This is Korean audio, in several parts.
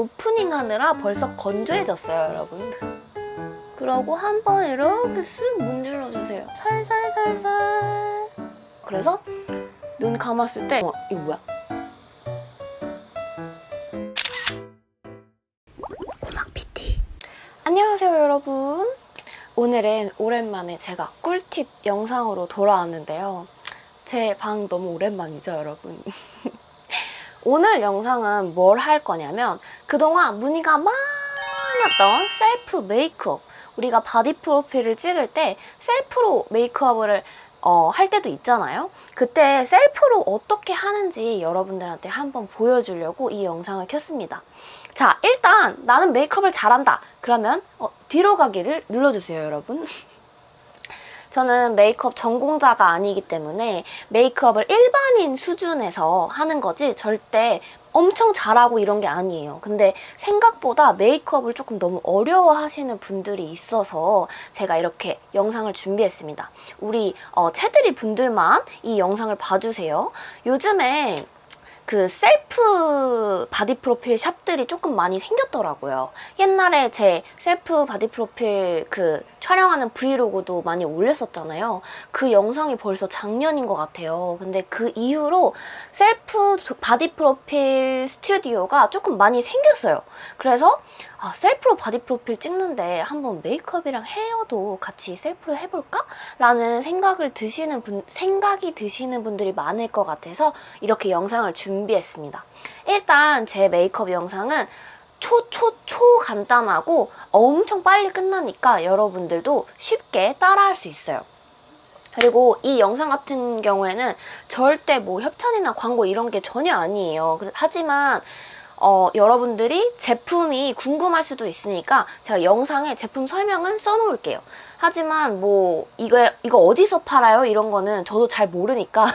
오프닝 하느라 벌써 건조해졌어요, 여러분. 그러고 한번 이렇게 쓱 문질러주세요. 살살살살. 그래서 눈 감았을 때 이거 뭐야? 꼬막 PT. 안녕하세요, 여러분. 오늘은 오랜만에 제가 꿀팁 영상으로 돌아왔는데요. 제 방 너무 오랜만이죠, 여러분. 오늘 영상은 뭘 할 거냐면 그동안 문의가 많았던 셀프 메이크업, 우리가 바디 프로필을 찍을 때 셀프로 메이크업을 할 때도 있잖아요. 그때 셀프로 어떻게 하는지 여러분들한테 한번 보여주려고 이 영상을 켰습니다. 자, 일단 나는 메이크업을 잘한다. 그러면 뒤로 가기를 눌러주세요, 여러분. 저는 메이크업 전공자가 아니기 때문에 메이크업을 일반인 수준에서 하는 거지 절대 엄청 잘하고 이런 게 아니에요. 근데 생각보다 메이크업을 조금 너무 어려워하시는 분들이 있어서 제가 이렇게 영상을 준비했습니다. 우리 채들이 분들만 이 영상을 봐주세요. 요즘에 그 셀프 바디 프로필 샵들이 조금 많이 생겼더라고요. 옛날에 제 셀프 바디 프로필 그 촬영하는 브이로그도 많이 올렸었잖아요. 그 영상이 벌써 작년인 것 같아요. 근데 그 이후로 셀프 바디 프로필 스튜디오가 조금 많이 생겼어요. 그래서 셀프로 바디 프로필 찍는데 한번 메이크업이랑 헤어도 같이 셀프로 해볼까? 라는 생각이 드시는 분들이 많을 것 같아서 이렇게 영상을 준비했습니다. 일단 제 메이크업 영상은 초 간단하고 엄청 빨리 끝나니까 여러분들도 쉽게 따라할 수 있어요. 그리고 이 영상 같은 경우에는 절대 뭐 협찬이나 광고 이런 게 전혀 아니에요. 하지만 여러분들이 제품이 궁금할 수도 있으니까 제가 영상에 제품 설명은 써놓을게요. 하지만 뭐 이거 어디서 팔아요? 이런 거는 저도 잘 모르니까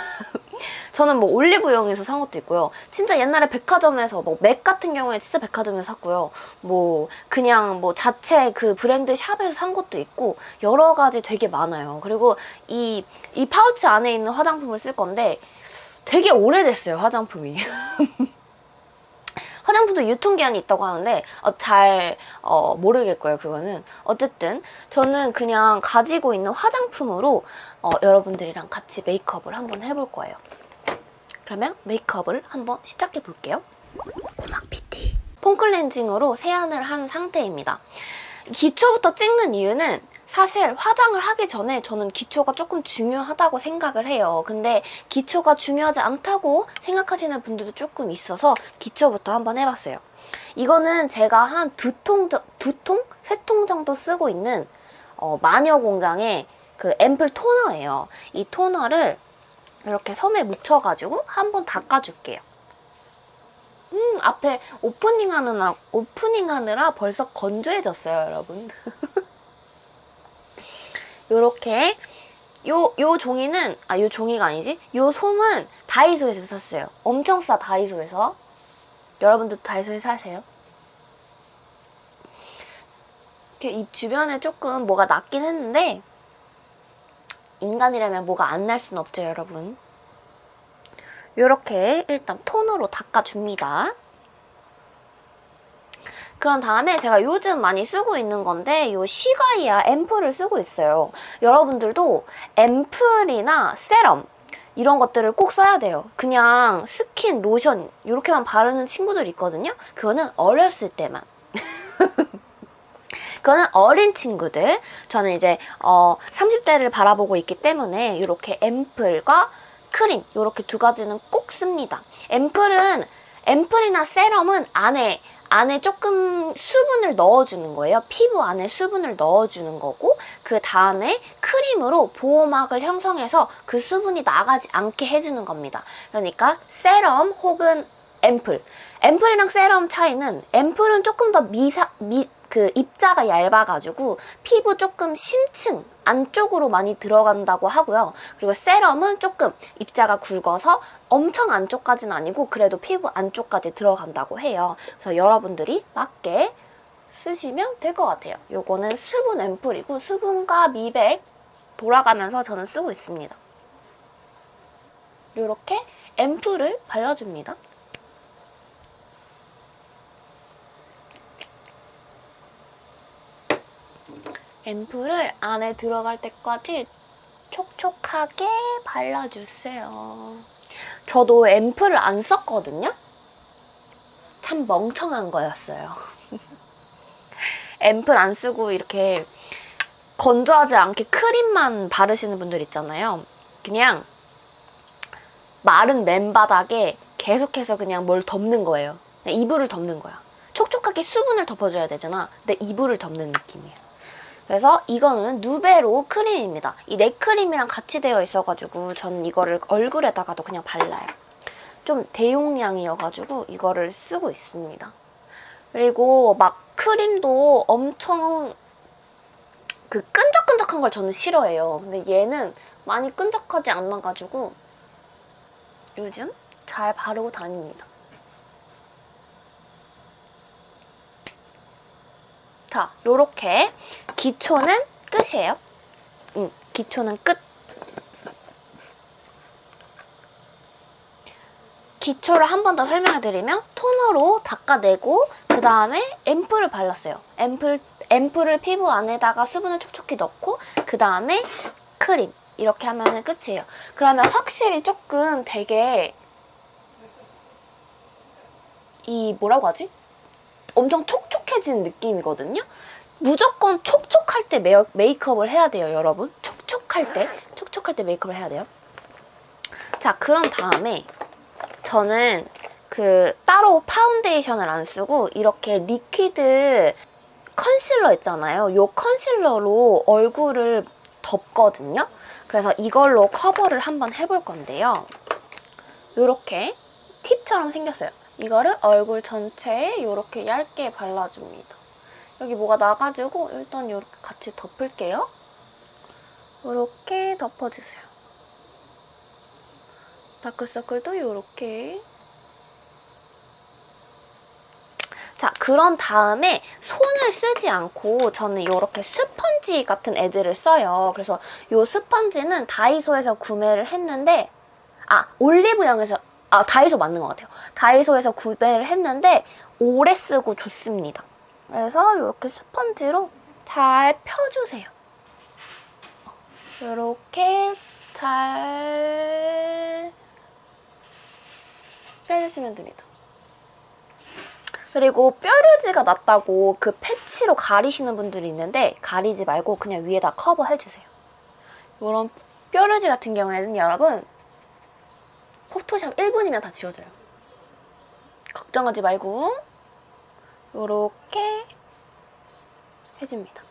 저는 뭐 올리브영에서 산 것도 있고요. 진짜 옛날에 백화점에서 뭐 맥 같은 경우에 진짜 백화점에서 샀고요. 뭐 그냥 뭐 자체 그 브랜드 샵에서 산 것도 있고 여러 가지 되게 많아요. 그리고 이 파우치 안에 있는 화장품을 쓸 건데 되게 오래됐어요, 화장품이. 화장품도 유통기한이 있다고 하는데 잘 모르겠고요, 그거는. 어쨌든 저는 그냥 가지고 있는 화장품으로 여러분들이랑 같이 메이크업을 한번 해볼 거예요. 그러면 메이크업을 한번 시작해 볼게요. 꼬막 PT. 폼 클렌징으로 세안을 한 상태입니다. 기초부터 찍는 이유는 사실 화장을 하기 전에 저는 기초가 조금 중요하다고 생각을 해요. 근데 기초가 중요하지 않다고 생각하시는 분들도 조금 있어서 기초부터 한번 해봤어요. 이거는 제가 한 세 통 정도 쓰고 있는 마녀공장의 그 앰플 토너예요. 이 토너를 이렇게 섬에 묻혀가지고 한번 닦아줄게요. 앞에 오프닝 하느라 벌써 건조해졌어요, 여러분. 요렇게 요 종이는 요 종이가 아니지? 요 솜은 다이소에서 샀어요. 엄청 싸, 다이소에서. 여러분들 다이소에 사세요? 이렇게 입 주변에 조금 뭐가 났긴 했는데 인간이라면 뭐가 안 날 순 없죠, 여러분. 요렇게 일단 톤으로 닦아줍니다. 그런 다음에 제가 요즘 많이 쓰고 있는 건데 요 시가이아 앰플을 쓰고 있어요. 여러분들도 앰플이나 세럼 이런 것들을 꼭 써야 돼요. 그냥 스킨, 로션 이렇게만 바르는 친구들 있거든요. 그거는 어렸을 때만. 그거는 어린 친구들. 저는 이제 30대를 바라보고 있기 때문에 이렇게 앰플과 크림 이렇게 두 가지는 꼭 씁니다. 앰플이나 세럼은 안에 조금 수분을 넣어주는 거예요. 피부 안에 수분을 넣어주는 거고 그 다음에 크림으로 보호막을 형성해서 그 수분이 나가지 않게 해주는 겁니다. 그러니까 세럼 혹은 앰플이랑 세럼 차이는 앰플은 조금 더 그 입자가 얇아가지고 피부 조금 심층 안쪽으로 많이 들어간다고 하고요. 그리고 세럼은 조금 입자가 굵어서 엄청 안쪽까지는 아니고 그래도 피부 안쪽까지 들어간다고 해요. 그래서 여러분들이 맞게 쓰시면 될 것 같아요. 요거는 수분 앰플이고 수분과 미백 돌아가면서 저는 쓰고 있습니다. 요렇게 앰플을 발라줍니다. 앰플을 안에 들어갈 때까지 촉촉하게 발라주세요. 저도 앰플을 안 썼거든요? 참 멍청한 거였어요. 앰플 안 쓰고 이렇게 건조하지 않게 크림만 바르시는 분들 있잖아요. 그냥 마른 맨바닥에 계속해서 그냥 뭘 덮는 거예요. 그냥 이불을 덮는 거야. 촉촉하게 수분을 덮어줘야 되잖아. 근데 이불을 덮는 느낌이에요. 그래서 이거는 누베로 크림입니다. 이 넥크림이랑 같이 되어 있어가지고 저는 이거를 얼굴에다가도 그냥 발라요. 좀 대용량이어가지고 이거를 쓰고 있습니다. 그리고 막 크림도 엄청 그 끈적끈적한 걸 저는 싫어해요. 근데 얘는 많이 끈적하지 않아가지고 요즘 잘 바르고 다닙니다. 자, 요렇게 기초는 끝이에요. 기초는 끝. 기초를 한 번 더 설명해드리면 토너로 닦아내고 그 다음에 앰플을 발랐어요. 앰플을 피부 안에다가 수분을 촉촉히 넣고 그 다음에 크림 이렇게 하면 끝이에요. 그러면 확실히 조금 되게 뭐라고 하지? 엄청 촉촉해진 느낌이거든요. 무조건 촉촉할 때 메이크업을 해야 돼요, 여러분. 촉촉할 때 메이크업을 해야 돼요. 자, 그런 다음에 저는 따로 파운데이션을 안 쓰고 이렇게 리퀴드 컨실러 있잖아요. 이 컨실러로 얼굴을 덮거든요. 그래서 이걸로 커버를 한번 해볼 건데요. 이렇게 팁처럼 생겼어요. 이거를 얼굴 전체에 이렇게 얇게 발라줍니다. 여기 뭐가 나가지고 일단 이렇게 같이 덮을게요. 이렇게 덮어주세요. 다크서클도 이렇게. 자, 그런 다음에 손을 쓰지 않고 저는 이렇게 스펀지 같은 애들을 써요. 그래서 이 스펀지는 다이소에서 구매를 했는데 올리브영에서 다이소 맞는 것 같아요. 다이소에서 구매를 했는데 오래 쓰고 좋습니다. 그래서 이렇게 스펀지로 잘 펴주세요. 이렇게 잘 빼주시면 됩니다. 그리고 뾰루지가 났다고 그 패치로 가리시는 분들이 있는데 가리지 말고 그냥 위에다 커버해주세요. 이런 뾰루지 같은 경우에는 여러분 포토샵 1분이면 다 지워져요. 걱정하지 말고 이렇게 해줍니다.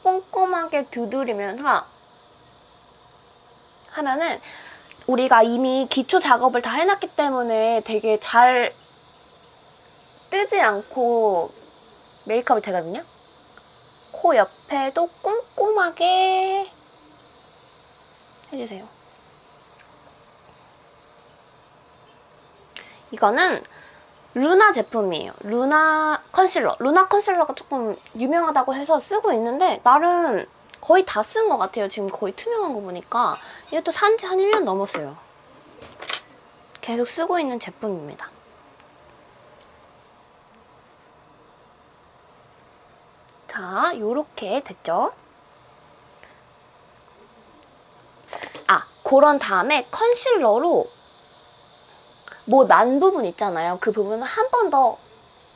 꼼꼼하게 두드리면서 하면은 우리가 이미 기초 작업을 다 해놨기 때문에 되게 잘 뜨지 않고 메이크업이 되거든요. 코 옆에도 꼼꼼하게 해주세요. 이거는 루나 제품이에요. 루나 컨실러. 루나 컨실러가 조금 유명하다고 해서 쓰고 있는데 나름 거의 다 쓴 것 같아요. 지금 거의 투명한 거 보니까. 이것도 산지 한 1년 넘었어요. 계속 쓰고 있는 제품입니다. 자, 요렇게 됐죠? 그런 다음에 컨실러로 뭐 난 부분 있잖아요. 그 부분을 한 번 더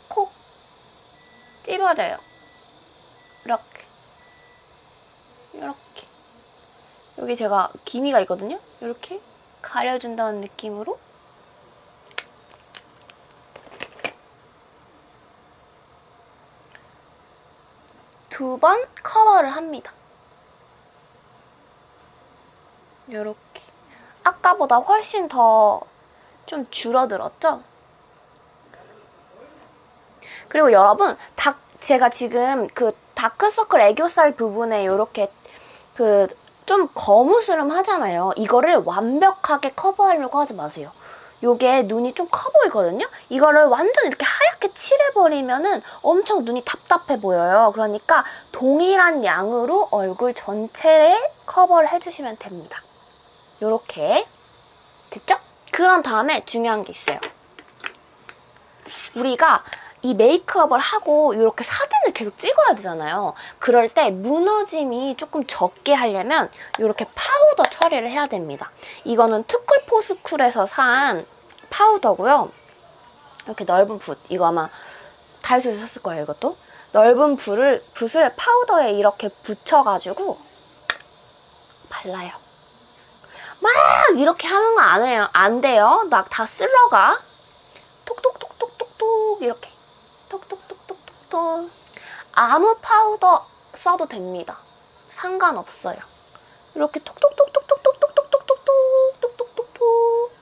콕 찝어줘요. 이렇게. 여기 제가 기미가 있거든요. 이렇게 가려준다는 느낌으로 두 번 커버를 합니다. 이렇게. 아까보다 훨씬 더 좀 줄어들었죠? 그리고 여러분, 제가 지금 그 다크서클 애교살 부분에 이렇게 좀 거무스름 하잖아요. 이거를 완벽하게 커버하려고 하지 마세요. 요게 눈이 좀 커 보이거든요? 이거를 완전 이렇게 하얗게 칠해버리면은 엄청 눈이 답답해 보여요. 그러니까 동일한 양으로 얼굴 전체에 커버를 해주시면 됩니다. 요렇게. 됐죠? 그런 다음에 중요한 게 있어요. 우리가 이 메이크업을 하고 이렇게 사진을 계속 찍어야 되잖아요. 그럴 때 무너짐이 조금 적게 하려면 이렇게 파우더 처리를 해야 됩니다. 이거는 투쿨포스쿨에서 산 파우더고요. 이렇게 넓은 붓, 이거 아마 다이소에서 샀을 거예요, 이것도. 넓은 붓을 파우더에 이렇게 붙여가지고 발라요. 막 이렇게 하는 거 안 해요. 안 돼요. 막 다 쓸러가. 톡톡톡톡톡톡 이렇게 톡톡톡톡톡톡. 아무 파우더 써도 됩니다. 상관없어요. 이렇게 톡톡톡톡톡톡톡톡톡톡톡톡톡톡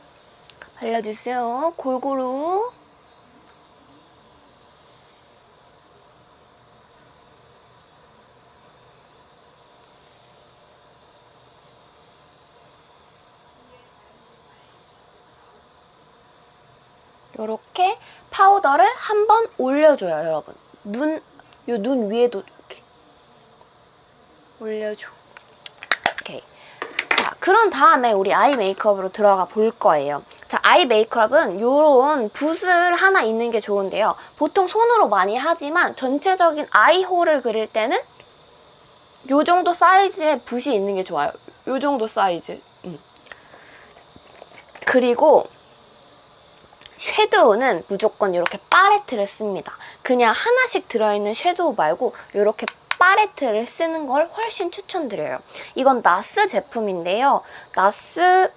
발라주세요. 골고루. 이렇게 파우더를 한번 올려줘요, 여러분. 눈 위에도 이렇게 올려줘. 오케이. 자, 그런 다음에 우리 아이 메이크업으로 들어가 볼 거예요. 자, 아이 메이크업은 요런 붓을 하나 있는 게 좋은데요. 보통 손으로 많이 하지만 전체적인 아이홀을 그릴 때는 요 정도 사이즈의 붓이 있는 게 좋아요. 요 정도 사이즈. 그리고 섀도우는 무조건 이렇게 팔레트를 씁니다. 그냥 하나씩 들어있는 섀도우 말고 이렇게 팔레트를 쓰는 걸 훨씬 추천드려요. 이건 나스 제품인데요. 나스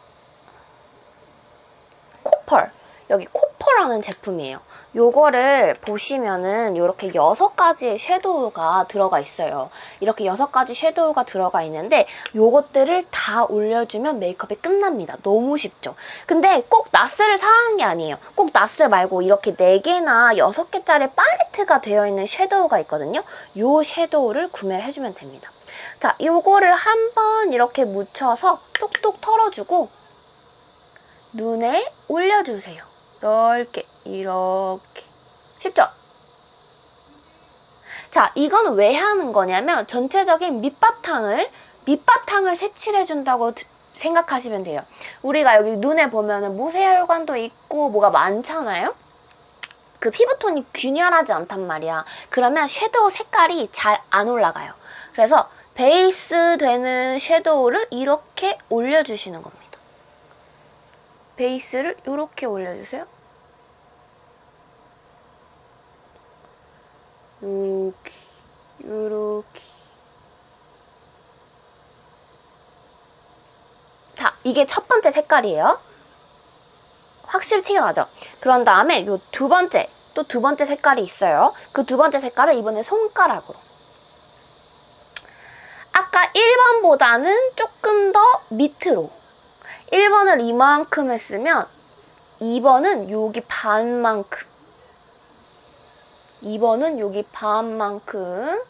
코펄. 여기 코펄하는 제품이에요. 요거를 보시면은 이렇게 6가지의 섀도우가 들어가 있어요. 이렇게 6가지 섀도우가 들어가 있는데 요것들을 다 올려주면 메이크업이 끝납니다. 너무 쉽죠? 근데 꼭 나스를 사라는 게 아니에요. 꼭 나스 말고 이렇게 4개나 6개짜리 팔레트가 되어 있는 섀도우가 있거든요. 요 섀도우를 구매를 해주면 됩니다. 자, 요거를 한번 이렇게 묻혀서 톡톡 털어주고 눈에 올려주세요. 넓게 이렇게. 쉽죠? 자, 이건 왜 하는 거냐면 전체적인 밑바탕을 색칠해준다고 생각하시면 돼요. 우리가 여기 눈에 보면은 모세혈관도 있고 뭐가 많잖아요? 그 피부톤이 균열하지 않단 말이야. 그러면 섀도우 색깔이 잘 안 올라가요. 그래서 베이스 되는 섀도우를 이렇게 올려주시는 겁니다. 베이스를 이렇게 올려주세요. 요렇게. 자, 이게 첫 번째 색깔이에요. 확실히 티가 나죠? 그런 다음에 요 두 번째 색깔이 있어요. 그 두 번째 색깔을 이번에 손가락으로. 아까 1번보다는 조금 더 밑으로. 1번을 이만큼 했으면 2번은 여기 반만큼. 2번은 여기 반만큼.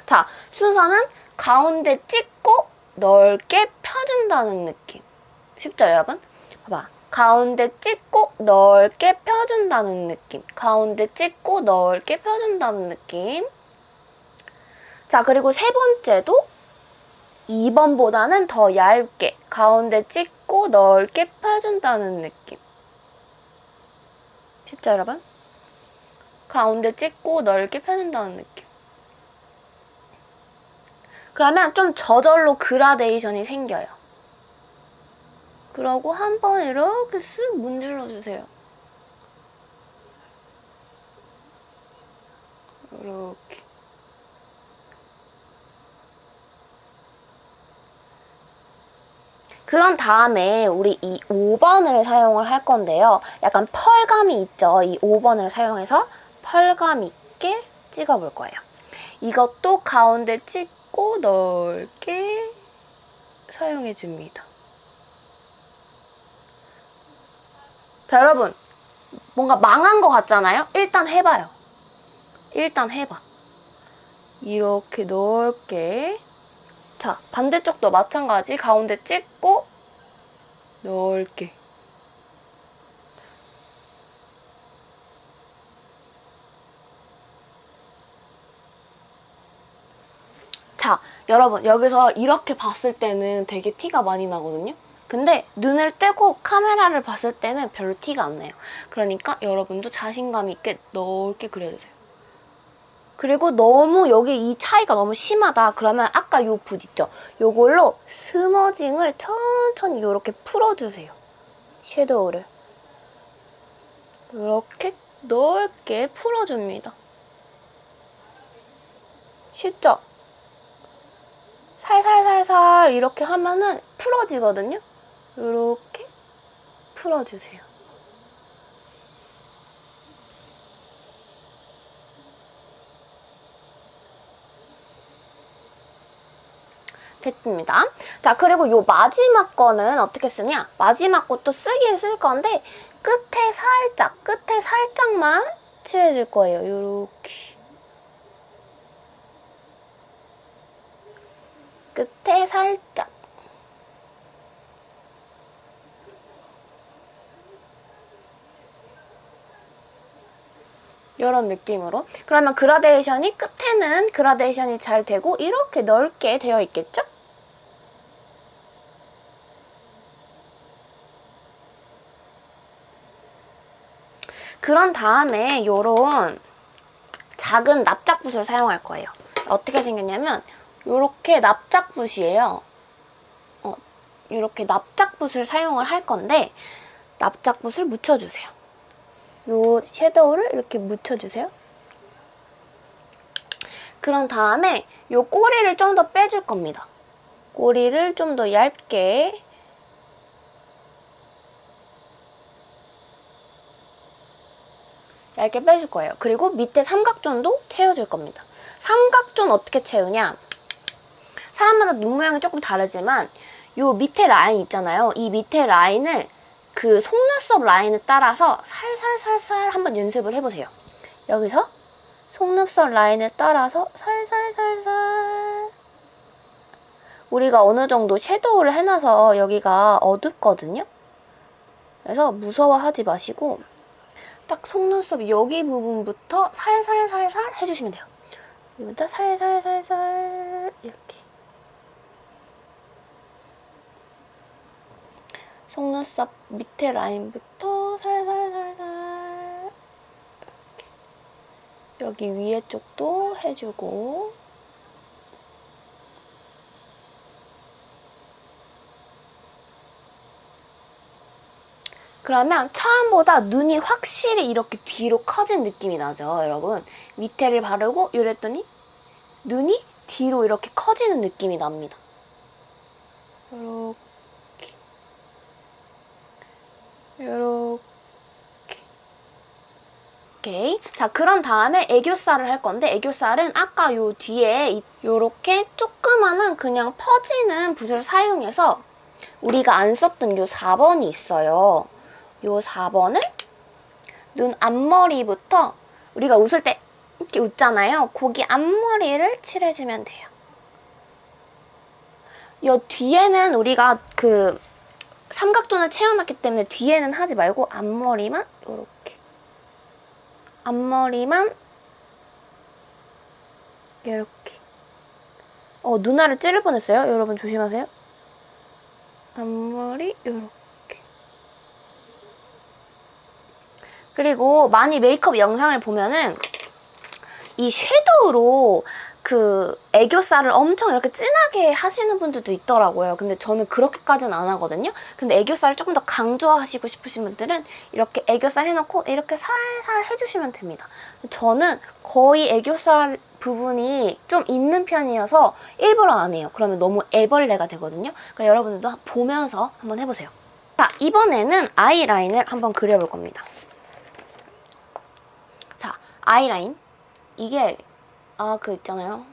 자, 순서는 가운데 찍고 넓게 펴준다는 느낌. 쉽죠, 여러분? 봐봐. 가운데 찍고 넓게 펴준다는 느낌. 가운데 찍고 넓게 펴준다는 느낌. 자, 그리고 세 번째도 2번보다는 더 얇게 가운데 찍고 넓게 펴준다는 느낌. 쉽죠, 여러분? 가운데 찍고 넓게 펴준다는 느낌. 그러면 좀 저절로 그라데이션이 생겨요. 그러고 한번 이렇게 쓱 문질러주세요. 이렇게. 그런 다음에 우리 이 5번을 사용을 할 건데요. 약간 펄감이 있죠. 이 5번을 사용해서 펄감 있게 찍어볼 거예요. 이것도 가운데 찍고 넓게 사용해줍니다. 자, 여러분. 뭔가 망한 것 같잖아요? 일단 해봐요. 일단 해봐. 이렇게 넓게. 자, 반대쪽도 마찬가지. 가운데 찍고 넓게. 자, 여러분 여기서 이렇게 봤을 때는 되게 티가 많이 나거든요? 근데 눈을 떼고 카메라를 봤을 때는 별로 티가 안 나요. 그러니까 여러분도 자신감 있게 넓게 그려주세요. 그리고 너무 여기 이 차이가 너무 심하다 그러면 아까 요 붓 있죠? 요걸로 스머징을 천천히 이렇게 풀어주세요. 섀도우를 이렇게 넓게 풀어줍니다. 쉽죠? 살살살살 이렇게 하면은 풀어지거든요? 이렇게 풀어주세요. 됐습니다. 자, 그리고 요 마지막 거는 어떻게 쓰냐? 마지막 것도 쓰긴 쓸 건데 끝에 살짝만 칠해줄 거예요. 요렇게. 끝에 살짝. 이런 느낌으로. 그러면 그라데이션이 끝에는 그라데이션이 잘 되고 이렇게 넓게 되어 있겠죠? 그런 다음에 요런 작은 납작붓을 사용할 거예요. 어떻게 생겼냐면 요렇게 납작붓이에요. 이렇게 납작붓을 사용을 할 건데 납작붓을 묻혀주세요. 요 섀도우를 이렇게 묻혀주세요. 그런 다음에 요 꼬리를 좀 더 빼줄 겁니다. 꼬리를 좀 더 얇게 빼줄 거예요. 그리고 밑에 삼각존도 채워줄 겁니다. 삼각존 어떻게 채우냐? 사람마다 눈 모양이 조금 다르지만 요 밑에 라인 있잖아요. 이 밑에 라인을 그 속눈썹 라인을 따라서 살살살살 한번 연습을 해보세요. 여기서 속눈썹 라인을 따라서 살살살살. 우리가 어느 정도 섀도우를 해놔서 여기가 어둡거든요. 그래서 무서워하지 마시고 딱 속눈썹 여기 부분부터 살살살살 해주시면 돼요. 여기부터 살살살살 이렇게. 속눈썹 밑에 라인부터 살살살살 이렇게. 여기 위에 쪽도 해주고 그러면 처음보다 눈이 확실히 이렇게 뒤로 커진 느낌이 나죠, 여러분? 밑에를 바르고 이랬더니 눈이 뒤로 이렇게 커지는 느낌이 납니다. 요렇게. 오케이. 자, 그런 다음에 애교살을 할 건데 애교살은 아까 요 뒤에 요렇게 조그마한 그냥 퍼지는 붓을 사용해서 우리가 안 썼던 요 4번이 있어요. 요 4번을 눈 앞머리부터 우리가 웃을 때 이렇게 웃잖아요. 거기 앞머리를 칠해주면 돼요. 요 뒤에는 우리가 그 삼각존을 채워놨기 때문에 뒤에는 하지 말고 앞머리만 이렇게. 앞머리만 이렇게. 누나를 찌를 뻔했어요. 여러분 조심하세요. 앞머리 이렇게. 그리고 많이 메이크업 영상을 보면은 이 섀도우로 그 애교살을 엄청 이렇게 진하게 하시는 분들도 있더라고요. 근데 저는 그렇게까지는 안 하거든요. 근데 애교살을 조금 더 강조하시고 싶으신 분들은 이렇게 애교살 해놓고 이렇게 살살 해주시면 됩니다. 저는 거의 애교살 부분이 좀 있는 편이어서 일부러 안 해요. 그러면 너무 애벌레가 되거든요. 그러니까 여러분들도 보면서 한번 해보세요. 자, 이번에는 아이라인을 한번 그려볼 겁니다. 자, 아이라인. 이게 그 있잖아요.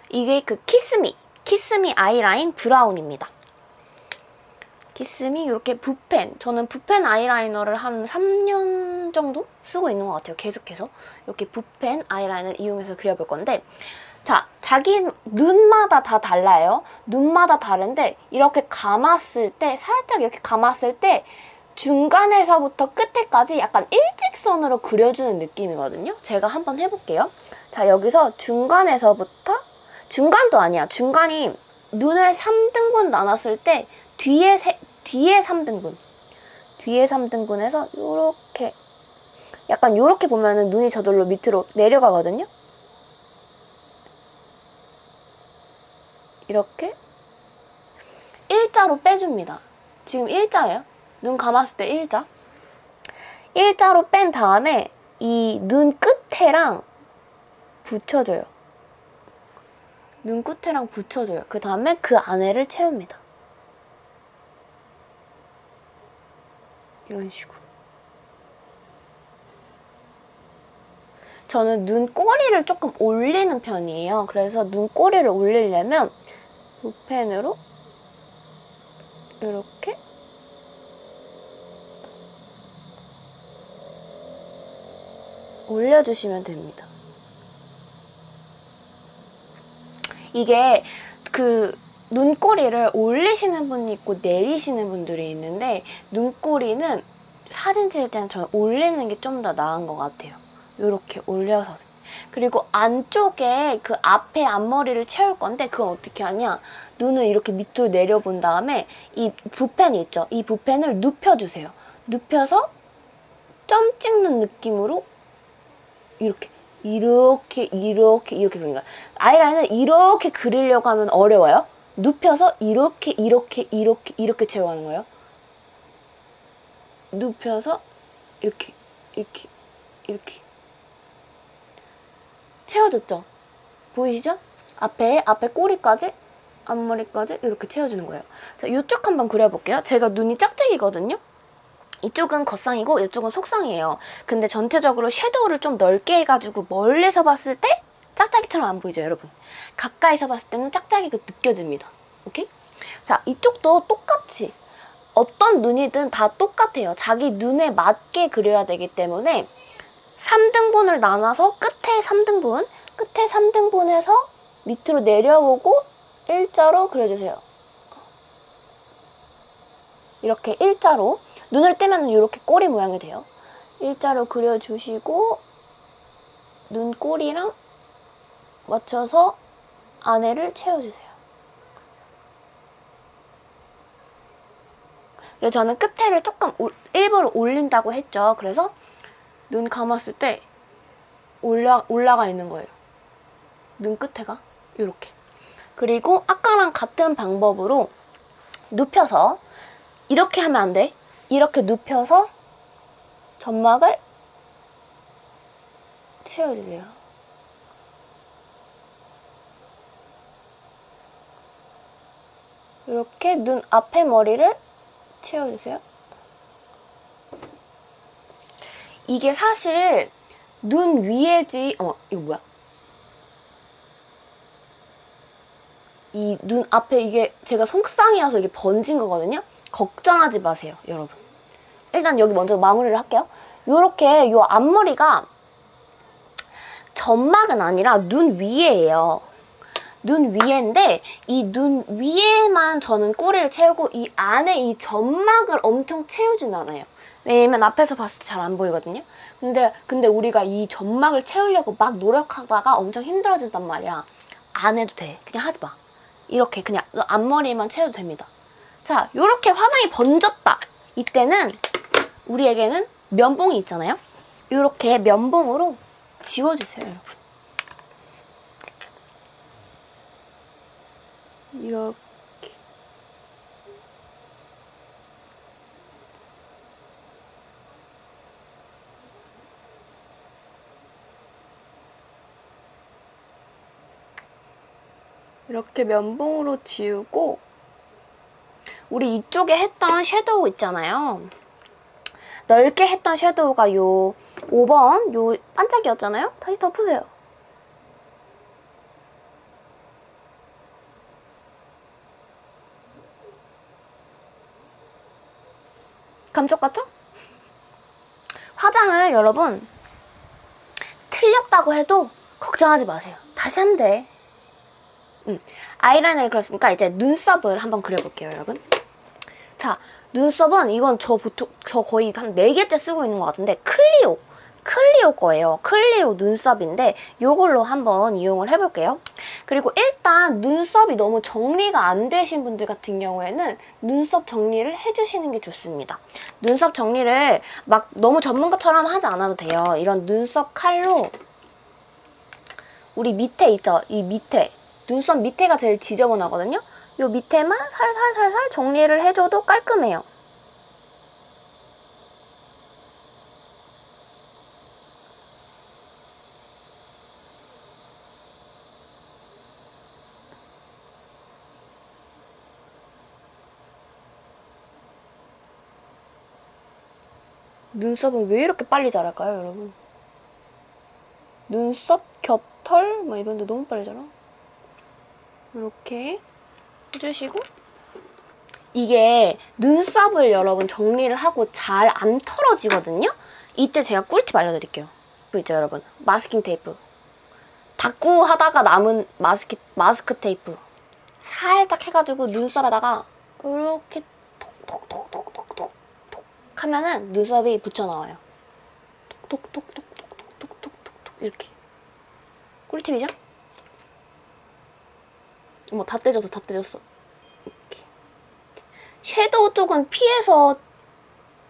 이게 그 키스미 아이라인 브라운입니다. 키스미 이렇게 붓펜. 저는 붓펜 아이라이너를 한 3년 정도 쓰고 있는 것 같아요. 계속해서 이렇게 붓펜 아이라인을 이용해서 그려볼 건데 자, 자기 눈마다 다 달라요. 눈마다 다른데 이렇게 감았을 때 살짝 이렇게 감았을 때 중간에서부터 끝에까지 약간 일직선으로 그려주는 느낌이거든요. 제가 한번 해볼게요. 자, 여기서 중간에서부터 중간도 아니야. 중간이 눈을 3등분 나눴을 때 뒤에 3등분. 뒤에 3등분해서 요렇게 약간 요렇게 보면은 눈이 저절로 밑으로 내려가거든요. 이렇게 일자로 빼줍니다. 지금 일자예요. 눈 감았을 때 일자. 일자로 뺀 다음에 이 눈 끝에랑 붙여줘요. 눈 끝에랑 붙여줘요. 그 다음에 그 안에를 채웁니다. 이런 식으로. 저는 눈꼬리를 조금 올리는 편이에요. 그래서 눈꼬리를 올리려면 붓펜으로 이렇게 올려주시면 됩니다. 이게 그 눈꼬리를 올리시는 분이 있고 내리시는 분들이 있는데 눈꼬리는 사진 찍을 때는 저는 올리는 게 좀 더 나은 것 같아요. 이렇게 올려서. 그리고 안쪽에 그 앞에 앞머리를 채울 건데 그건 어떻게 하냐, 눈을 이렇게 밑으로 내려본 다음에 이 붓펜이 있죠. 이 붓펜을 눕혀주세요. 눕혀서 점 찍는 느낌으로 이렇게 그리는 거야. 아이라인을 이렇게 그리려고 하면 어려워요. 눕혀서 이렇게 채워가는 거예요. 눕혀서 이렇게 채워줬죠? 보이시죠? 앞에 꼬리까지, 앞머리까지 이렇게 채워주는 거예요. 자, 이쪽 한번 그려볼게요. 제가 눈이 짝짝이거든요? 이쪽은 겉상이고 이쪽은 속상이에요. 근데 전체적으로 섀도우를 좀 넓게 해가지고 멀리서 봤을 때 짝짝이처럼 안 보이죠, 여러분? 가까이서 봤을 때는 짝짝이가 느껴집니다. 오케이? 자, 이쪽도 똑같이 어떤 눈이든 다 똑같아요. 자기 눈에 맞게 그려야 되기 때문에 3등분을 나눠서 끝에 3등분해서 밑으로 내려오고 일자로 그려주세요. 이렇게 일자로. 눈을 떼면 이렇게 꼬리 모양이 돼요. 일자로 그려주시고 눈꼬리랑 맞춰서 안에를 채워주세요. 그래서 저는 끝에를 조금 일부러 올린다고 했죠. 그래서 눈 감았을 때 올라가 있는 거예요. 눈 끝에가 이렇게. 그리고 아까랑 같은 방법으로 눕혀서, 이렇게 하면 안 돼. 이렇게 눕혀서 점막을 채워주세요. 이렇게 눈 앞에 머리를 채워주세요. 이게 사실 눈 위에지, 이거 뭐야? 이 눈 앞에 이게 제가 속쌍이어서 이게 번진 거거든요? 걱정하지 마세요, 여러분. 일단 여기 먼저 마무리를 할게요. 요렇게 요 앞머리가 점막은 아니라 눈 위에예요. 눈 위에인데 이 눈 위에만 저는 꼬리를 채우고 이 안에 이 점막을 엄청 채우진 않아요. 왜냐면 앞에서 봤을 때 잘 안 보이거든요. 근데 우리가 이 점막을 채우려고 막 노력하다가 엄청 힘들어진단 말이야. 안 해도 돼. 그냥 하지 마. 이렇게 그냥 앞머리만 채워도 됩니다. 자, 요렇게 화장이 번졌다. 이때는 우리에게는 면봉이 있잖아요. 요렇게 면봉으로 지워주세요, 여러분. 이렇게. 이렇게 면봉으로 지우고, 우리 이쪽에 했던 섀도우 있잖아요. 넓게 했던 섀도우가 요 5번 요 반짝이었잖아요. 다시 덮으세요. 감쪽 같죠? 화장을 여러분 틀렸다고 해도 걱정하지 마세요. 다시 하면 돼. 아이라인을 그렸으니까 이제 눈썹을 한번 그려볼게요, 여러분. 자, 눈썹은 이건 저 거의 한 4개째 쓰고 있는 것 같은데 클리오 클리오 거예요. 클리오 눈썹인데 이걸로 한번 이용을 해볼게요. 그리고 일단 눈썹이 너무 정리가 안 되신 분들 같은 경우에는 눈썹 정리를 해주시는 게 좋습니다. 눈썹 정리를 막 너무 전문가처럼 하지 않아도 돼요. 이런 눈썹 칼로 우리 밑에 있죠? 이 밑에 눈썹 밑에가 제일 지저분하거든요. 이 밑에만 살살살살 정리를 해줘도 깔끔해요. 눈썹은 왜 이렇게 빨리 자랄까요, 여러분? 눈썹, 곁털 뭐 이런 데 너무 빨리 자라. 이렇게 해주시고 이게 눈썹을 여러분 정리를 하고 잘 안 털어지거든요? 이때 제가 꿀팁 알려드릴게요. 있죠, 여러분? 마스킹 테이프. 닦고 하다가 남은 마스크 테이프 살짝 해가지고 눈썹에다가 이렇게 톡톡톡톡톡톡톡 하면은 눈썹이 붙여나와요. 톡톡톡톡톡톡톡톡 이렇게. 꿀팁이죠? 어머, 다 떼졌어, 다 떼졌어. 이렇게. 섀도우 쪽은 피해서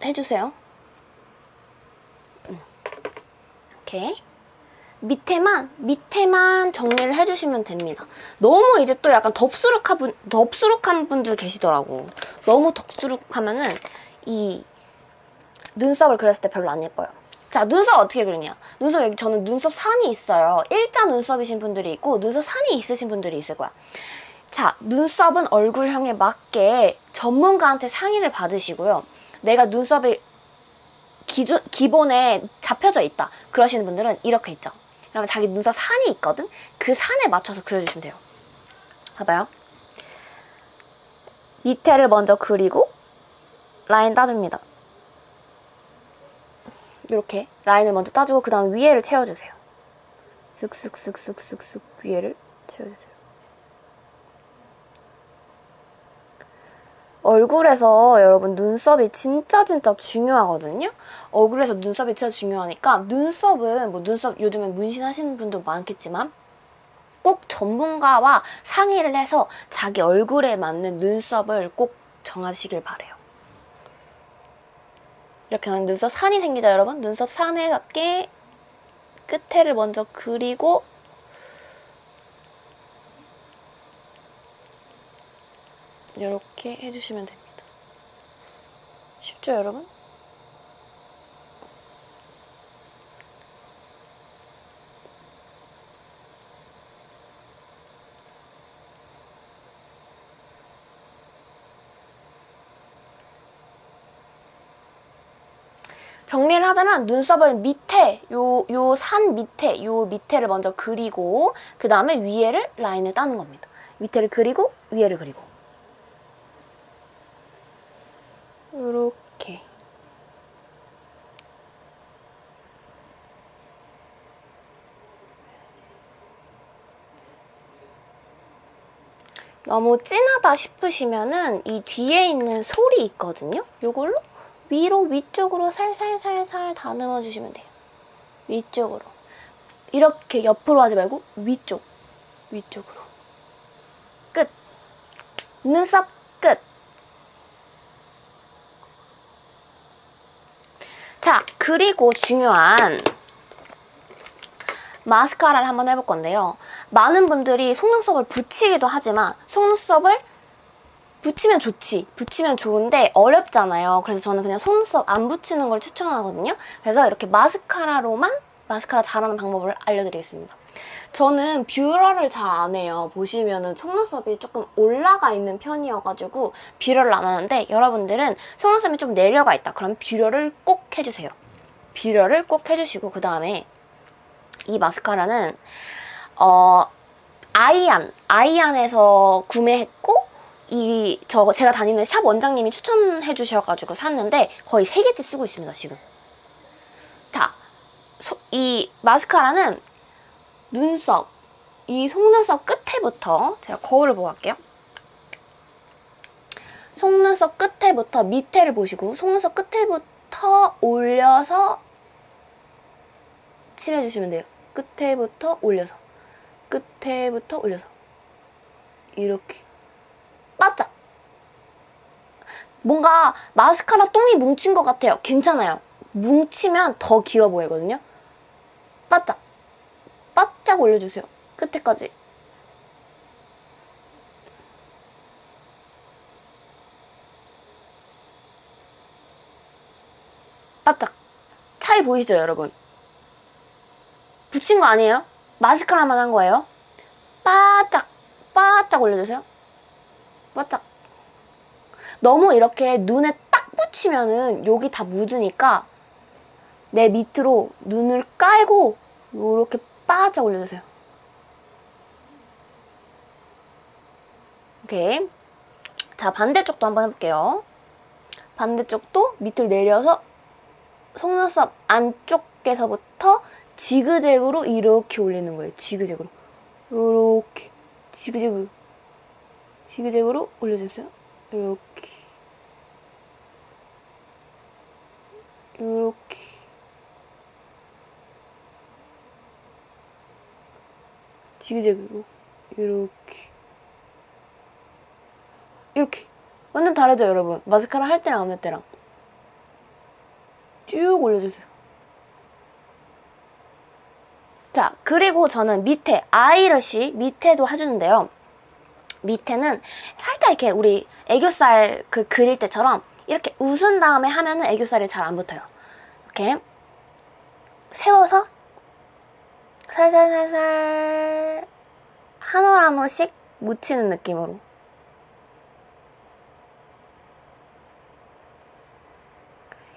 해주세요. 이렇게. 밑에만 정리를 해주시면 됩니다. 너무 이제 또 약간 덥수룩한 분들 계시더라고. 너무 덥수룩하면은 이 눈썹을 그렸을 때 별로 안 예뻐요. 자, 눈썹 어떻게 그리냐. 눈썹 여기 저는 눈썹 산이 있어요. 일자 눈썹이신 분들이 있고 눈썹 산이 있으신 분들이 있을 거야. 자, 눈썹은 얼굴형에 맞게 전문가한테 상의를 받으시고요. 내가 눈썹이 기본에 잡혀져 있다. 그러시는 분들은 이렇게 있죠. 그러면 자기 눈썹 산이 있거든? 그 산에 맞춰서 그려주시면 돼요. 봐봐요. 밑에를 먼저 그리고 라인 따줍니다. 이렇게 라인을 먼저 따주고 그 다음 위에를 채워주세요. 쓱쓱쓱쓱쓱쓱 위에를 채워주세요. 얼굴에서 여러분 눈썹이 진짜 중요하거든요. 얼굴에서 눈썹이 진짜 중요하니까 눈썹은 뭐 눈썹 요즘에 문신하시는 분도 많겠지만 꼭 전문가와 상의를 해서 자기 얼굴에 맞는 눈썹을 꼭 정하시길 바래요. 이렇게 하면 눈썹 산이 생기죠, 여러분? 눈썹 산에 맞게 끝에를 먼저 그리고 이렇게 해주시면 됩니다. 쉽죠, 여러분? 정리를 하자면 눈썹을 밑에 요 산 밑에 요 밑에를 먼저 그리고 그 다음에 위에를 라인을 따는 겁니다. 밑에를 그리고 위에를 그리고 이렇게 너무 진하다 싶으시면은 이 뒤에 있는 솔이 있거든요. 요걸로 위쪽으로 살살살살 다듬어 주시면 돼요. 위쪽으로. 이렇게 옆으로 하지 말고 위쪽으로. 끝. 눈썹 끝. 자, 그리고 중요한 마스카라를 한번 해볼 건데요. 많은 분들이 속눈썹을 붙이기도 하지만 속눈썹을 붙이면 좋지. 붙이면 좋은데 어렵잖아요. 그래서 저는 그냥 속눈썹 안 붙이는 걸 추천하거든요. 그래서 이렇게 마스카라로만 마스카라 잘하는 방법을 알려드리겠습니다. 저는 뷰러를 잘 안 해요. 보시면은 속눈썹이 조금 올라가 있는 편이어가지고 뷰러를 안 하는데 여러분들은 속눈썹이 좀 내려가 있다. 그럼 뷰러를 꼭 해주세요. 뷰러를 꼭 해주시고 그 다음에 이 마스카라는 아이안에서 구매했고 제가 다니는 샵 원장님이 추천해 주셔가지고 샀는데 거의 3개째 쓰고 있습니다, 지금. 자, 이 마스카라는 눈썹, 이 속눈썹 끝에부터 제가 거울을 보고 갈게요. 속눈썹 끝에부터 밑에를 보시고 속눈썹 끝에부터 올려서 칠해주시면 돼요. 끝에부터 올려서, 끝에부터 올려서 이렇게 바짝. 뭔가 마스카라 똥이 뭉친 것 같아요. 괜찮아요. 뭉치면 더 길어 보이거든요. 바짝 바짝 올려주세요. 끝에까지. 바짝. 차이 보이시죠, 여러분? 붙인 거 아니에요? 마스카라만 한 거예요. 바짝 바짝 올려주세요. 바짝. 너무 이렇게 눈에 딱 붙이면은 여기 다 묻으니까 내 밑으로 눈을 깔고 이렇게 바짝 올려주세요. 오케이. 자, 반대쪽도 한번 해볼게요. 반대쪽도 밑을 내려서 속눈썹 안쪽에서부터 지그재그로 이렇게 올리는 거예요. 지그재그로. 이렇게 지그재그로 올려주세요. 이렇게 지그재그로 이렇게 완전 다르죠, 여러분? 마스카라 할 때랑 안 할 때랑 쭉 올려주세요. 자, 그리고 저는 밑에 아이래쉬 밑에도 해주는데요. 밑에는 살짝 이렇게 우리 애교살 그릴 때처럼 이렇게 웃은 다음에 하면은 애교살이 잘 안 붙어요. 이렇게 세워서 살살살살 한 올 한 올씩 묻히는 느낌으로.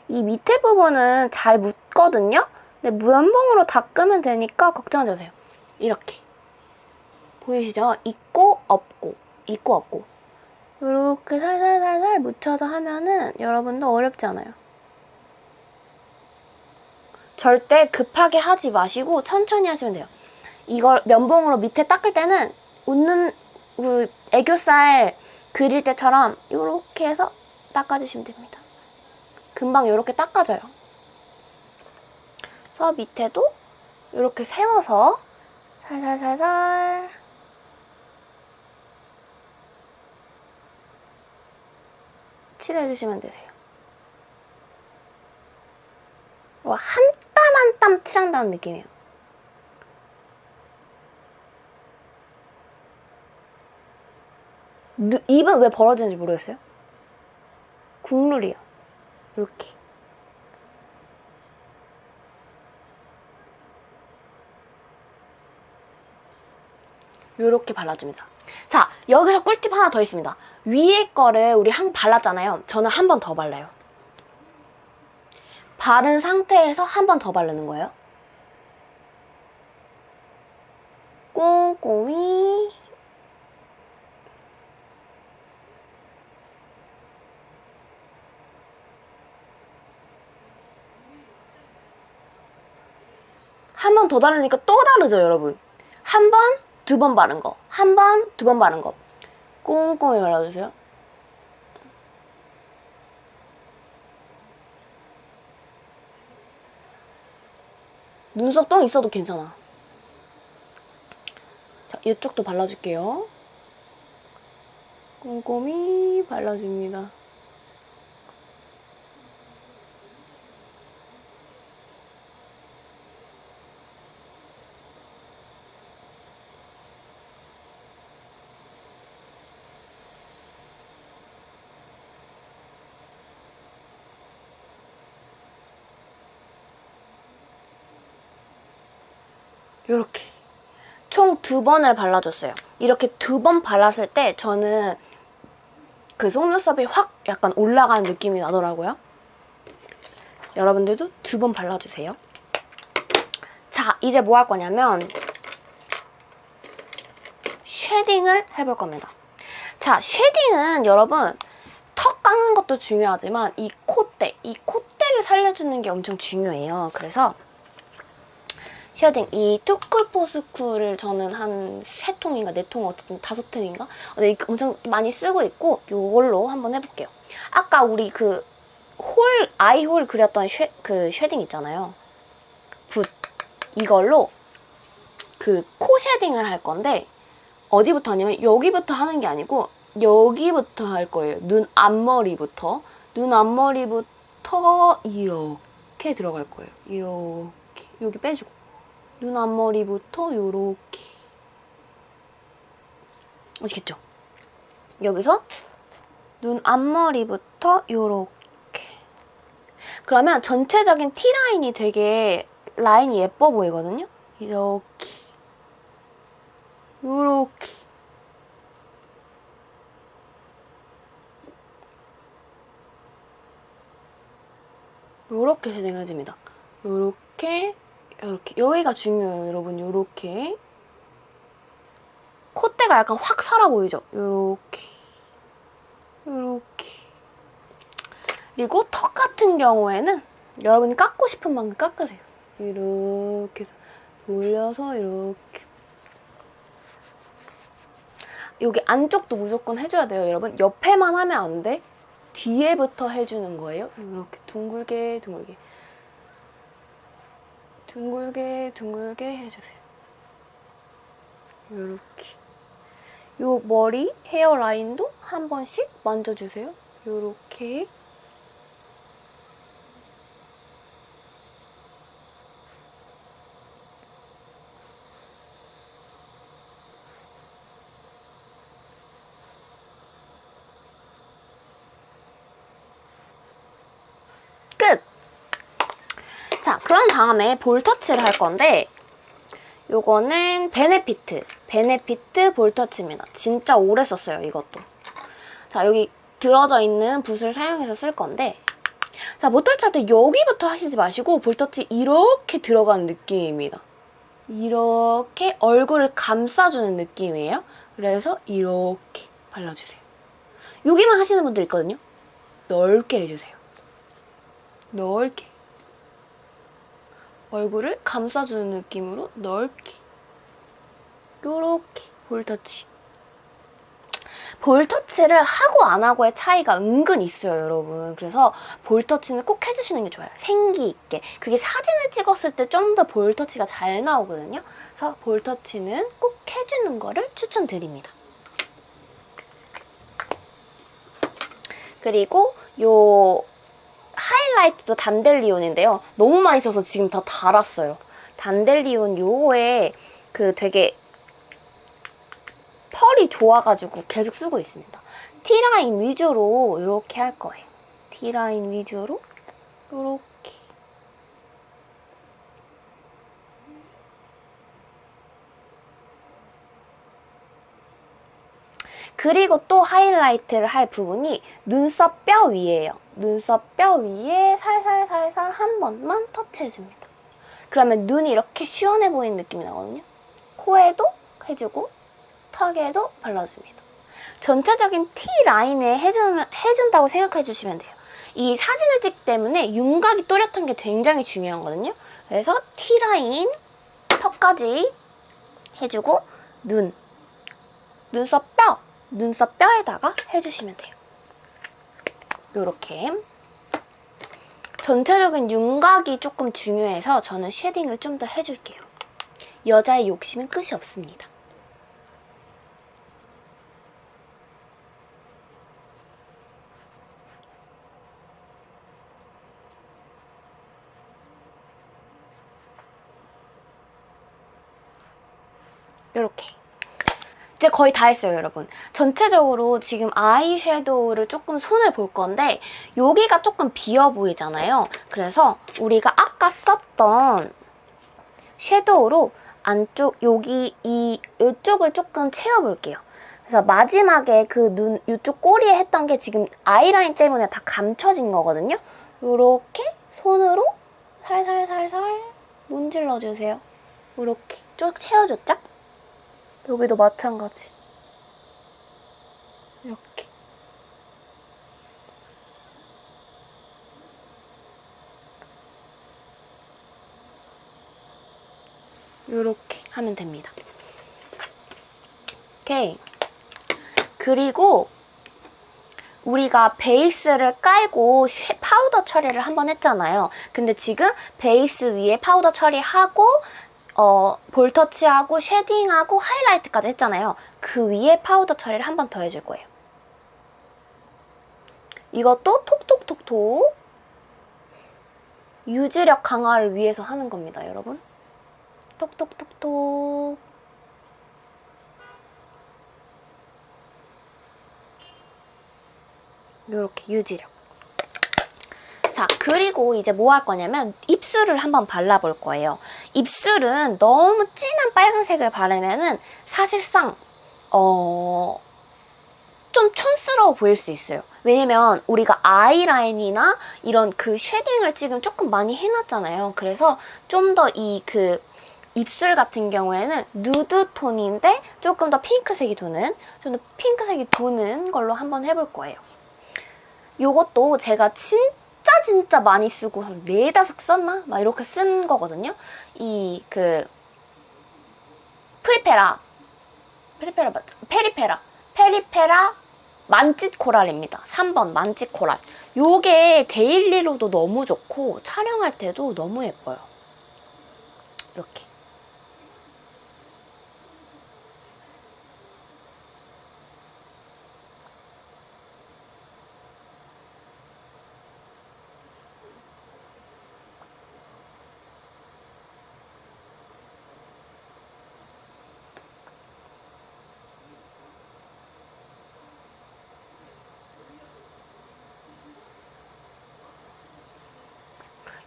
이 밑에 부분은 잘 묻거든요? 근데 면봉으로 닦으면 되니까 걱정하지 마세요. 이렇게. 보이시죠? 있고 없고 있고 없고 이렇게 살살살살 묻혀서 하면은 여러분도 어렵지 않아요. 절대 급하게 하지 마시고 천천히 하시면 돼요. 이걸 면봉으로 밑에 닦을 때는 웃는 그 애교살 그릴 때처럼 이렇게 해서 닦아주시면 됩니다. 금방 이렇게 닦아져요. 그래서 밑에도 이렇게 세워서 살살살살 칠해주시면 되세요. 한 땀 한 땀 칠한다는 느낌이에요. 입은 왜 벌어지는지 모르겠어요? 국룰이에요. 이렇게. 요렇게 발라줍니다. 자, 여기서 꿀팁 하나 더 있습니다. 위에 거를 우리 발랐잖아요. 저는 한 번 더 발라요. 바른 상태에서 한 번 더 바르는 거예요. 꼼꼼히. 한 번 더 바르니까 또 다르죠, 여러분? 한 번, 두 번 바른 거. 한 번, 두 번 바른 거. 꼼꼼히 발라주세요. 눈썹 똥 있어도 괜찮아. 자, 이쪽도 발라줄게요. 꼼꼼히 발라줍니다. 요렇게 총 2번을 발라줬어요. 이렇게 2번 발랐을 때 저는 그 속눈썹이 확 약간 올라가는 느낌이 나더라고요. 여러분들도 2번 발라주세요. 자, 이제 뭐 할 거냐면 쉐딩을 해볼 겁니다. 자, 쉐딩은 여러분 턱 깎는 것도 중요하지만 이 콧대를 살려주는 게 엄청 중요해요. 그래서 쉐딩, 이 투쿨포스쿨을 저는 한 3통인가 4통, 어쨌든 5통인가? 네, 엄청 많이 쓰고 있고 이걸로 한번 해볼게요. 아까 우리 아이홀 그렸던 쉐딩 있잖아요. 이걸로 그 코 쉐딩을 할 건데 어디부터 하냐면 여기부터 하는 게 아니고 여기부터 할 거예요. 눈 앞머리부터. 눈 앞머리부터 이렇게 들어갈 거예요. 이렇게. 여기 빼주고. 눈 앞머리부터 이렇게. 아시겠죠? 여기서 눈 앞머리부터 이렇게. 그러면 전체적인 T라인이 되게 라인이 예뻐 보이거든요? 이렇게. 요렇게. 요렇게 진행해줍니다. 요렇게, 요렇게. 여기가 중요해요, 여러분. 요렇게. 콧대가 약간 확 살아 보이죠? 요렇게. 요렇게. 그리고 턱 같은 경우에는 여러분이 깎고 싶은 만큼 깎으세요. 이렇게 해서 돌려서 이렇게. 여기 안쪽도 무조건 해줘야 돼요, 여러분. 옆에만 하면 안 돼. 뒤에부터 해주는 거예요. 이렇게 둥글게 둥글게 둥글게 둥글게 해주세요. 이렇게. 요 머리 헤어라인도 한 번씩 만져주세요. 이렇게. 끝! 자, 그런 다음에 볼터치를 할 건데 요거는 베네피트 볼터치입니다. 진짜 오래 썼어요, 이것도. 자, 여기 들어져 있는 붓을 사용해서 쓸 건데 자, 볼터치 할 때 여기부터 하시지 마시고 볼터치 이렇게 들어가는 느낌입니다. 이렇게 얼굴을 감싸주는 느낌이에요. 그래서 이렇게 발라주세요. 여기만 하시는 분들 있거든요. 넓게 해주세요. 넓게. 얼굴을 감싸주는 느낌으로 넓게. 요렇게 볼터치. 볼터치를 하고 안 하고의 차이가 은근 있어요, 여러분. 그래서 볼터치는 꼭 해주시는 게 좋아요. 생기 있게. 그게 사진을 찍었을 때 좀 더 볼터치가 잘 나오거든요. 그래서 볼터치는 꼭 해주는 거를 추천드립니다. 그리고 요 하이라이트도 단델리온인데요. 너무 많이 써서 지금 다 닳았어요. 단델리온 요거에 그 되게 펄이 좋아가지고 계속 쓰고 있습니다. T라인 위주로 이렇게 할 거예요. T라인 위주로 이렇게. 그리고 또 하이라이트를 할 부분이 눈썹 뼈 위에요. 눈썹 뼈 위에 살살살살 한 번만 터치해줍니다. 그러면 눈이 이렇게 시원해 보이는 느낌이 나거든요. 코에도 해주고 턱에도 발라줍니다. 전체적인 T라인에 해준다고 생각해 주시면 돼요. 이 사진을 찍기 때문에 윤곽이 또렷한 게 굉장히 중요하거든요. 그래서 T라인, 턱까지 해주고 눈썹 뼈에다가 해주시면 돼요. 요렇게. 전체적인 윤곽이 조금 중요해서 저는 쉐딩을 좀 더 해줄게요. 여자의 욕심은 끝이 없습니다. 요렇게. 이제 거의 다 했어요, 여러분. 전체적으로 지금 아이섀도우를 조금 손을 볼 건데 여기가 조금 비어 보이잖아요. 그래서 우리가 아까 썼던 섀도우로 안쪽 여기 이쪽을 조금 채워볼게요. 그래서 마지막에 그 이쪽 꼬리에 했던 게 지금 아이라인 때문에 다 감춰진 거거든요. 요렇게 손으로 살살살살 문질러주세요. 요렇게 쭉 채워줬죠? 여기도 마찬가지. 이렇게. 이렇게 하면 됩니다. 오케이. 그리고 우리가 베이스를 깔고 파우더 처리를 한번 했잖아요. 근데 지금 베이스 위에 파우더 처리하고 볼터치하고 쉐딩하고 하이라이트까지 했잖아요. 그 위에 파우더 처리를 한 번 더 해줄 거예요. 이것도 톡톡톡톡 유지력 강화를 위해서 하는 겁니다, 여러분. 톡톡톡톡. 이렇게 유지력. 자, 그리고 이제 뭐 할 거냐면 입술을 한번 발라볼 거예요. 입술은 너무 진한 빨간색을 바르면은 사실상 좀 촌스러워 보일 수 있어요. 왜냐면 우리가 아이라인이나 이런 그 쉐딩을 지금 조금 많이 해놨잖아요. 그래서 좀 더 그 입술 같은 경우에는 누드 톤인데 조금 더 핑크색이 도는 걸로 한번 해볼 거예요. 요것도 제가 진짜 많이 쓰고 한 4-5 썼나? 막 이렇게 쓴 거거든요. 이 그 페리페라 만찢 코랄입니다. 3번 만찢 코랄. 요게 데일리로도 너무 좋고 촬영할 때도 너무 예뻐요. 이렇게.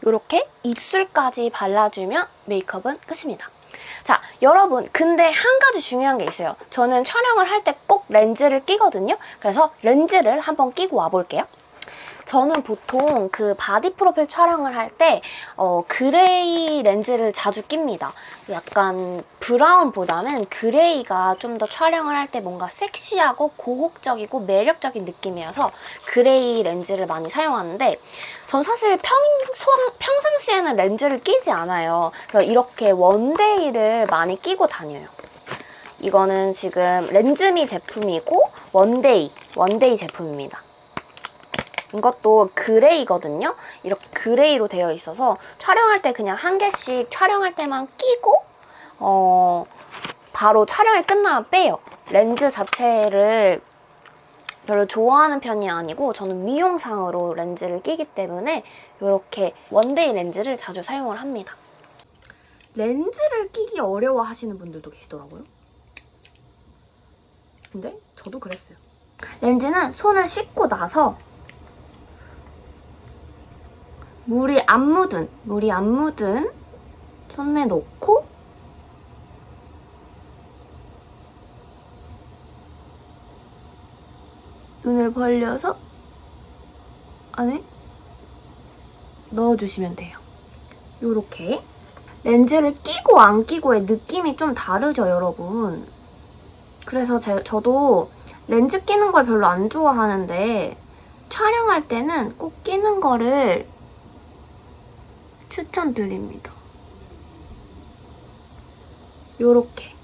이렇게 입술까지 발라주면 메이크업은 끝입니다. 자, 여러분, 근데 한 가지 중요한 게 있어요. 저는 촬영을 할 때 꼭 렌즈를 끼거든요. 그래서 렌즈를 한번 끼고 와볼게요. 저는 보통 그 바디 프로필 촬영을 할 때 그레이 렌즈를 자주 낍니다. 약간 브라운보다는 그레이가 좀 더 촬영을 할 때 뭔가 섹시하고 고혹적이고 매력적인 느낌이어서 그레이 렌즈를 많이 사용하는데 전 사실 평상시에는 렌즈를 끼지 않아요. 그래서 이렇게 원데이를 많이 끼고 다녀요. 이거는 지금 렌즈미 제품이고 원데이 제품입니다. 이것도 그레이거든요. 이렇게 그레이로 되어 있어서 촬영할 때 그냥 한 개씩 촬영할 때만 끼고 바로 촬영이 끝나면 빼요. 렌즈 자체를 별로 좋아하는 편이 아니고 저는 미용상으로 렌즈를 끼기 때문에 이렇게 원데이 렌즈를 자주 사용을 합니다. 렌즈를 끼기 어려워 하시는 분들도 계시더라고요. 근데 저도 그랬어요. 렌즈는 손을 씻고 나서 물이 안 묻은 손에 놓고 눈을 벌려서 안에 넣어주시면 돼요. 요렇게. 렌즈를 끼고 안 끼고의 느낌이 좀 다르죠, 여러분? 그래서 저도 렌즈 끼는 걸 별로 안 좋아하는데 촬영할 때는 꼭 끼는 거를 추천드립니다. 요렇게.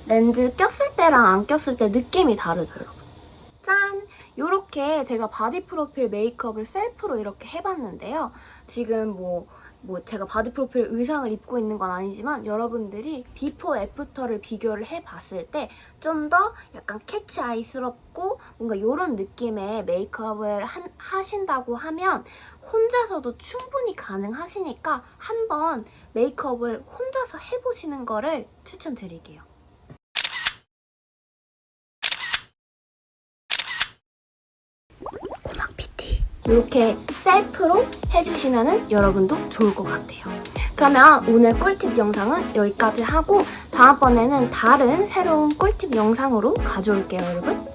렌즈 꼈을 때랑 안 꼈을 때 느낌이 다르죠, 여러분. 짠! 요렇게 제가 바디 프로필 메이크업을 셀프로 이렇게 해봤는데요. 지금 제가 바디 프로필 의상을 입고 있는 건 아니지만 여러분들이 비포 애프터를 비교를 해봤을 때 좀 더 약간 캐치아이스럽고 뭔가 이런 느낌의 메이크업을 하신다고 하면 혼자서도 충분히 가능하시니까 한번 메이크업을 혼자서 해보시는 거를 추천드릴게요. 꼬막 PT 이렇게 셀프로 해주시면 여러분도 좋을 것 같아요. 그러면 오늘 꿀팁 영상은 여기까지 하고 다음번에는 다른 새로운 꿀팁 영상으로 가져올게요, 여러분.